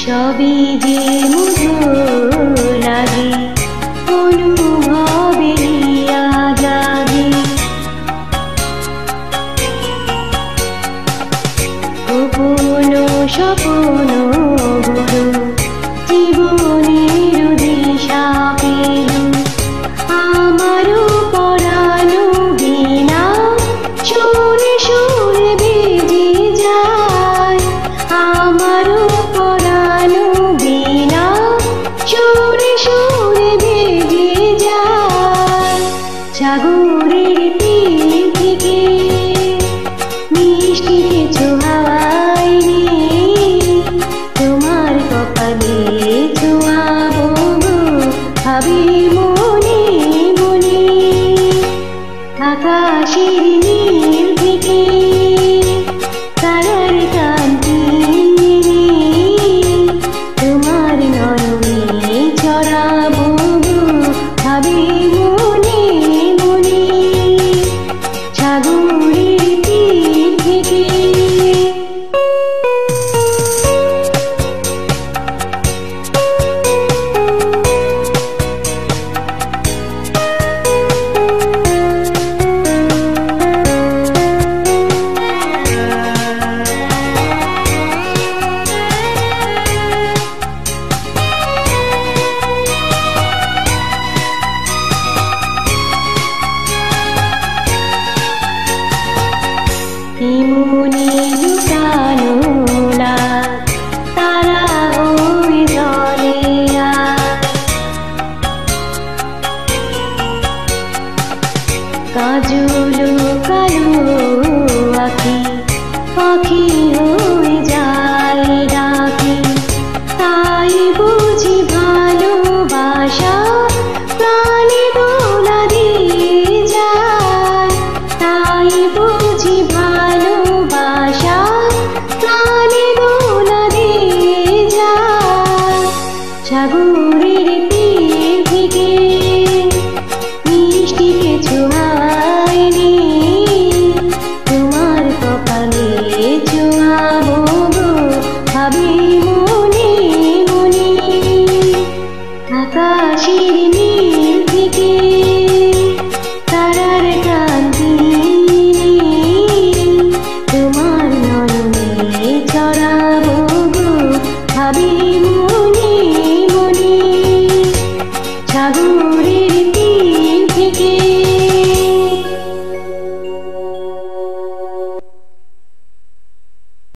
সবই যে মধুর লাগে অনুভবে জাগে গোপন স্বপ্ন গুলো জীবনের দিশা পেল আমারও পরানো বিনা সুরে সুরে বেজে যায় আমারও পরানো বিনা সুরে সুরে বেজে যায় সাগরের তীর থেকে মিষ্টি কিছু হাওয়ায় তোমার কপালে ছোঁয়াবো ভাবি মনে মনে আকাশের নীল থেকে তারার কান্তি তোমার নয়নে ছড়াবো ভাবি মনে মনে সাগরের তীর থেকে মনে লুকানো তারা হয়ে জলে কাজল কালো আখি পাখি হয়ে যায় ডাকি তাই বুঝি ভালোবাসা প্রাণে দোলা দিয়ে যায় তাই বুঝি ভালোবাসা প্রাণে দোলা দিয়ে যায় সাগরের তীর থেকে মিষ্টি কিছু হাওয়ায় তোমার কপালে ছোঁয়াবো ভাবি